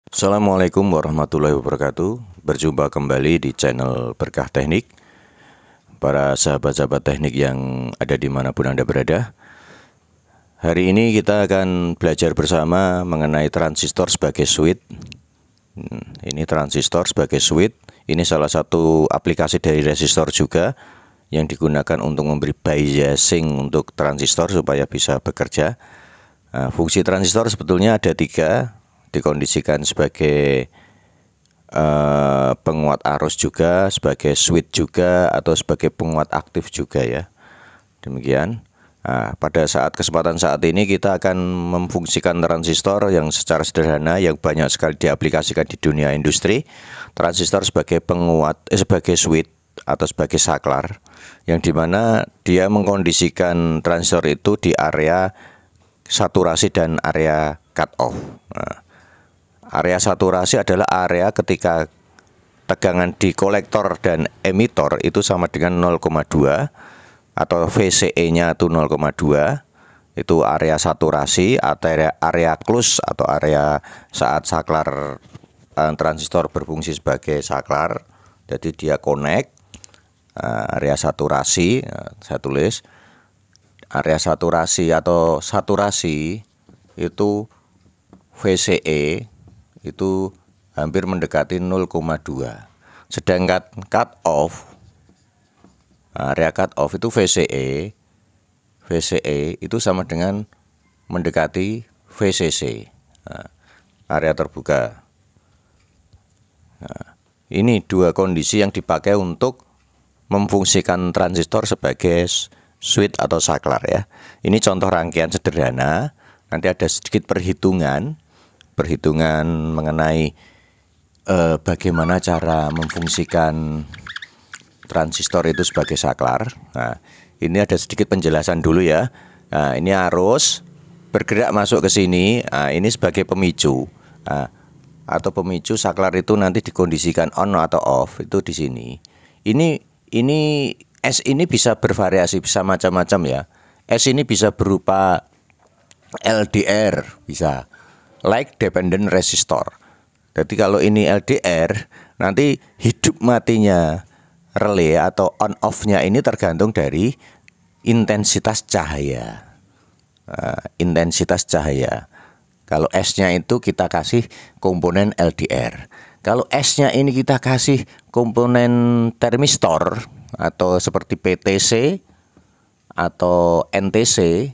Assalamualaikum warahmatullahi wabarakatuh. Berjumpa kembali di channel Berkah Teknik. Para sahabat-sahabat teknik yang ada dimanapun Anda berada, hari ini kita akan belajar bersama mengenai transistor sebagai switch. Ini transistor sebagai switch. Ini salah satu aplikasi dari resistor juga yang digunakan untuk memberi biasing untuk transistor supaya bisa bekerja. Fungsi transistor sebetulnya ada tiga, dikondisikan sebagai penguat arus juga, sebagai switch juga, atau sebagai penguat aktif juga ya. Demikian. Pada kesempatan saat ini kita akan memfungsikan transistor yang secara sederhana yang banyak sekali diaplikasikan di dunia industri. Transistor sebagai sebagai switch atau sebagai saklar, yang dimana dia mengkondisikan transistor itu di area saturasi dan area cut off. Area saturasi adalah area ketika tegangan di kolektor dan emitor itu sama dengan 0,2 atau VCE-nya itu 0,2. Itu area saturasi atau area close atau area saat saklar transistor berfungsi sebagai saklar. Jadi dia connect area saturasi. Saya tulis area saturasi atau saturasi itu VCE itu hampir mendekati 0,2. Sedangkan cut off, area cut off itu VCE itu sama dengan mendekati VCC, area terbuka. Ini dua kondisi yang dipakai untuk memfungsikan transistor sebagai switch atau saklar ya. Ini contoh rangkaian sederhana. Nanti ada sedikit perhitungan mengenai bagaimana cara memfungsikan transistor itu sebagai saklar. Nah, ini ada sedikit penjelasan dulu ya. Nah, ini arus bergerak masuk ke sini. Nah, ini sebagai pemicu. Atau pemicu saklar itu nanti dikondisikan on atau off itu di sini. Ini S ini bisa bervariasi, bisa macam-macam ya. S ini bisa berupa LDR, bisa like dependent resistor. Jadi kalau ini LDR, nanti hidup matinya relay atau on off-nya ini tergantung dari intensitas cahaya. Intensitas cahaya. Kalau S-nya itu kita kasih komponen LDR. Kalau S-nya ini kita kasih komponen termistor atau seperti PTC atau NTC,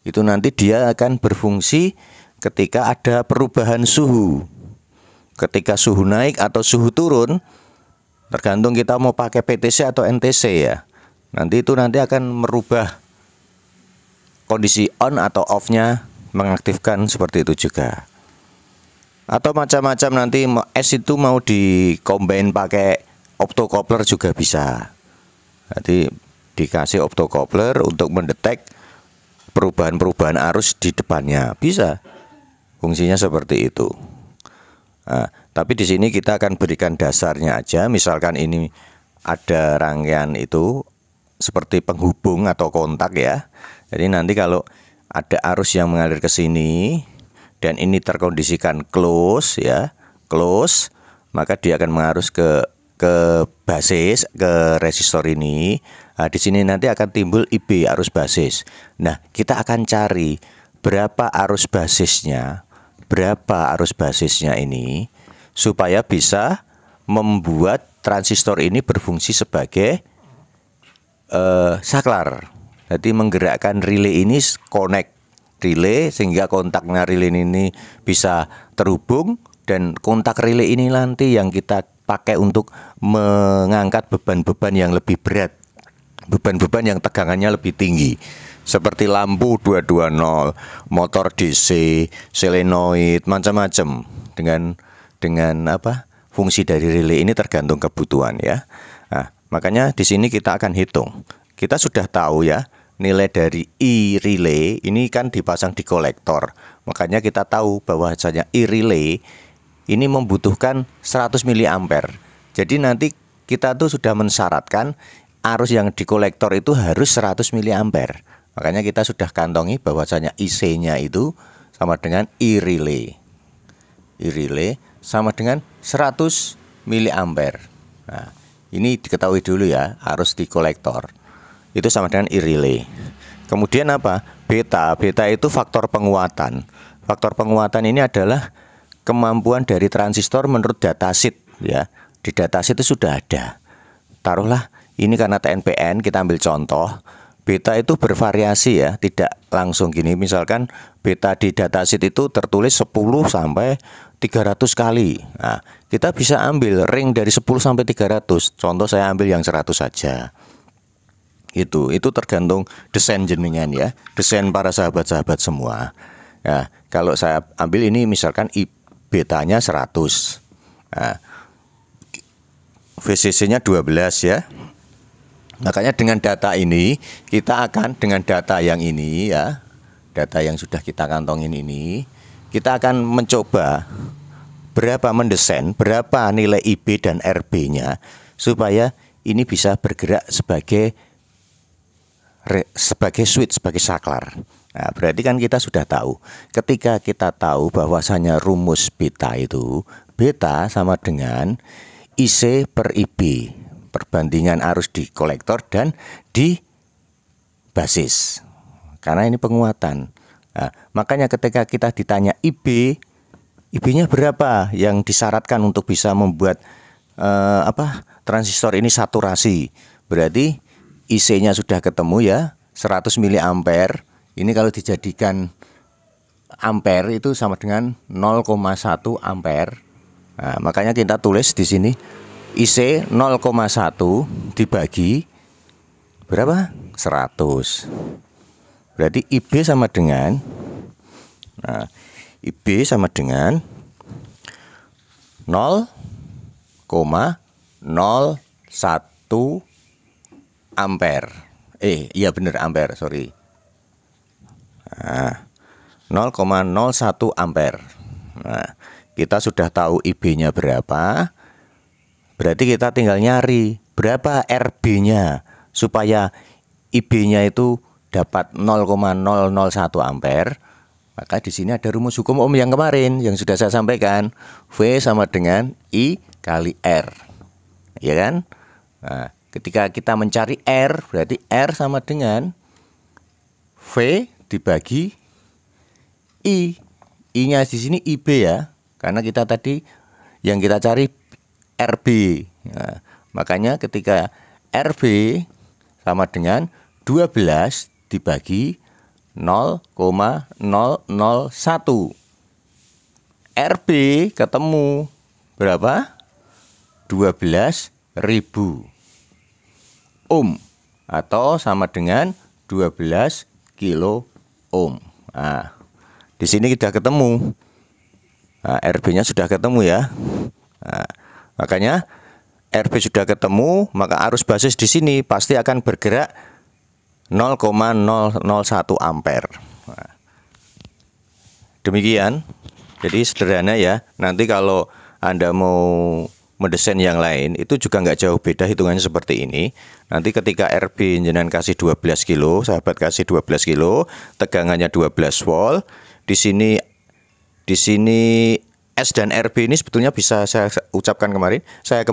itu nanti dia akan berfungsi ketika ada perubahan suhu. Ketika suhu naik atau suhu turun, tergantung kita mau pakai PTC atau NTC ya. Nanti akan merubah kondisi on atau off-nya, mengaktifkan seperti itu juga. Atau macam-macam, nanti S itu mau di-combine pakai optocoupler juga bisa. Jadi dikasih optocoupler untuk mendetek perubahan-perubahan arus di depannya, bisa. Fungsinya seperti itu. Tapi di sini kita akan berikan dasarnya aja. Misalkan ini ada rangkaian itu seperti penghubung atau kontak ya. Jadi nanti kalau ada arus yang mengalir ke sini dan ini terkondisikan close ya, close, maka dia akan mengarus ke basis, ke resistor ini. Nah, di sini nanti akan timbul IB, arus basis. Nah, kita akan cari berapa arus basisnya ini supaya bisa membuat transistor ini berfungsi sebagai saklar. Jadi menggerakkan relay ini, connect relay sehingga kontaknya relay ini bisa terhubung, dan kontak relay ini nanti yang kita pakai untuk mengangkat beban-beban yang lebih berat, beban-beban yang tegangannya lebih tinggi, seperti lampu 220, motor DC, solenoid, macam-macam. Dengan fungsi dari relay ini tergantung kebutuhan ya. Nah, makanya di sini kita akan hitung. Kita sudah tahu ya, nilai dari I relay ini kan dipasang di kolektor. Makanya kita tahu bahwasanya I relay ini membutuhkan 100 mA. Jadi nanti kita tuh sudah mensyaratkan arus yang di kolektor itu harus 100 mA. Makanya kita sudah kantongi bahwasanya IC-nya itu sama dengan I relay. E relay sama dengan 100 miliampere. Nah, ini diketahui dulu ya, arus di kolektor itu sama dengan E relay. Kemudian apa? Beta. Beta itu faktor penguatan. Faktor penguatan ini adalah kemampuan dari transistor menurut datasheet ya. Di datasheet itu sudah ada. Taruhlah ini karena TNPN, kita ambil contoh. Beta itu bervariasi ya, tidak langsung gini. Misalkan beta di datasheet itu tertulis 10 sampai 300 kali. Nah, kita bisa ambil ring dari 10 sampai 300. Contoh saya ambil yang 100 saja. Itu tergantung desain jenengan ya, desain para sahabat-sahabat semua. Ya, kalau saya ambil ini misalkan betanya 100. Nah, VCC-nya 12 ya. Makanya dengan data ini kita akan dengan data yang ini ya, data yang sudah kita kantongin ini, kita akan mencoba mendesain berapa nilai IB dan RB-nya supaya ini bisa bergerak sebagai switch, sebagai saklar. Nah, berarti kan kita sudah tahu. Ketika kita tahu bahwasanya rumus beta itu, beta sama dengan IC per IB, perbandingan arus di kolektor dan di basis. Karena ini penguatan. Nah, makanya ketika kita ditanya IB-nya berapa yang disyaratkan untuk bisa membuat transistor ini saturasi. Berarti IC-nya sudah ketemu ya, 100 miliampere. Ini kalau dijadikan ampere itu sama dengan 0,1 ampere. Nah, makanya kita tulis di sini IC 0,1 dibagi berapa? 100. Berarti IB sama dengan IB sama dengan 0,01 ampere. Iya benar ampere, sorry. Nah, 0,01 ampere. Nah, kita sudah tahu IB-nya berapa. Berarti kita tinggal nyari berapa RB-nya supaya IB-nya itu dapat 0,001 ampere. Maka di sini ada rumus hukum Ohm yang kemarin yang sudah saya sampaikan. V sama dengan I kali R. Ya kan? Nah, ketika kita mencari R, berarti R sama dengan V dibagi I. I-nya di sini IB ya. Karena kita tadi yang kita cari RB. Nah, makanya ketika RB sama dengan 12 dibagi 0,001. RB ketemu berapa? 12.000 ohm atau sama dengan 12 kilo ohm. Nah, di sini kita ketemu. Nah, RB-nya sudah ketemu ya. Nah, makanya RB sudah ketemu, maka arus basis di sini pasti akan bergerak 0,001 ampere. Nah, demikian. Jadi sederhana ya. Nanti kalau Anda mau mendesain yang lain itu juga nggak jauh beda hitungannya seperti ini. Nanti ketika RB jenengan kasih 12 kilo, sahabat kasih 12 kilo, tegangannya 12 volt. Di sini S dan RB ini sebetulnya bisa saya ucapkan kemarin, saya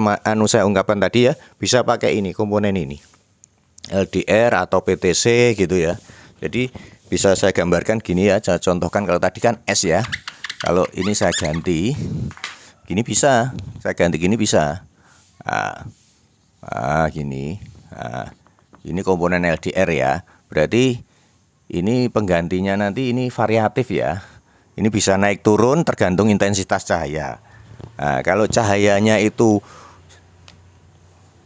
ungkapkan tadi ya, bisa pakai ini komponen ini. LDR atau PTC gitu ya. Jadi bisa saya gambarkan gini ya, saya contohkan. Kalau tadi kan S ya. Kalau ini saya ganti gini bisa, saya ganti gini bisa. Gini. Ini komponen LDR ya. Berarti ini penggantinya nanti ini variatif ya. Ini bisa naik turun tergantung intensitas cahaya. Nah, kalau cahayanya itu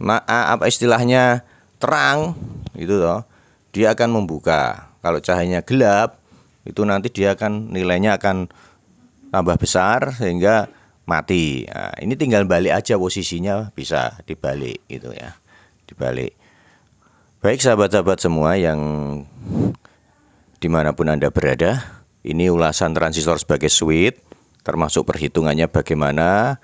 apa istilahnya terang itu toh, dia akan membuka. Kalau cahayanya gelap itu nanti dia akan nilainya akan tambah besar sehingga mati. Nah, ini tinggal balik aja posisinya, bisa dibalik gitu ya. Dibalik. Baik sahabat-sahabat semua yang dimanapun Anda berada, ini ulasan transistor sebagai switch, termasuk perhitungannya bagaimana,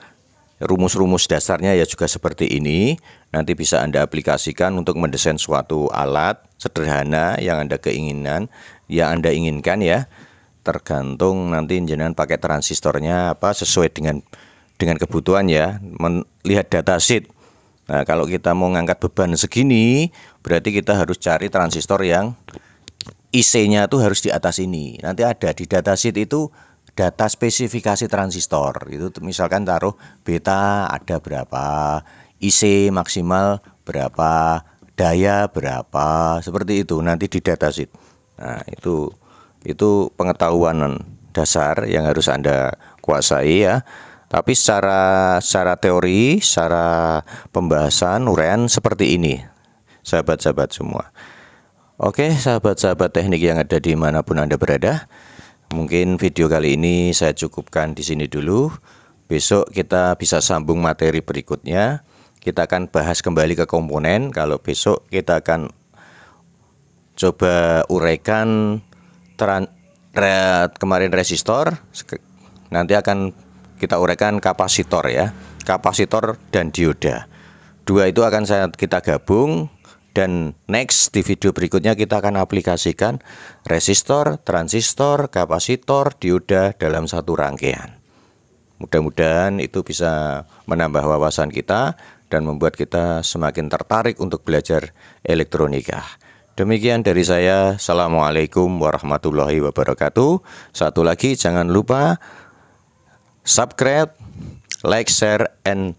rumus-rumus dasarnya ya juga seperti ini. Nanti bisa Anda aplikasikan untuk mendesain suatu alat sederhana yang Anda inginkan ya. tergantung nanti jenengan pakai transistornya apa sesuai dengan kebutuhan ya. Melihat datasheet. Nah, kalau kita mau ngangkat beban segini, berarti kita harus cari transistor yang IC-nya tuh harus di atas ini. Nanti ada di datasheet itu data spesifikasi transistor. Itu misalkan taruh beta ada berapa, IC maksimal berapa, daya berapa, seperti itu nanti di datasheet. Nah, itu pengetahuan dasar yang harus Anda kuasai ya. Tapi secara teori, secara pembahasan, uraian seperti ini, sahabat-sahabat semua. Oke, sahabat-sahabat teknik yang ada dimanapun Anda berada, mungkin video kali ini saya cukupkan di sini dulu. Besok kita bisa sambung materi berikutnya. Kita akan bahas kembali ke komponen. Kalau besok kita akan coba uraikan kemarin resistor, nanti akan kita uraikan kapasitor ya, kapasitor dan dioda. Dua itu akan kita gabung, dan next di video berikutnya kita akan aplikasikan resistor, transistor, kapasitor, dioda dalam satu rangkaian. Mudah-mudahan itu bisa menambah wawasan kita dan membuat kita semakin tertarik untuk belajar elektronika. Demikian dari saya. Assalamualaikum warahmatullahi wabarakatuh. Satu lagi, jangan lupa subscribe, like, share, and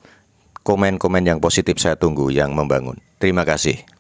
komen-komen yang positif saya tunggu yang membangun. Terima kasih.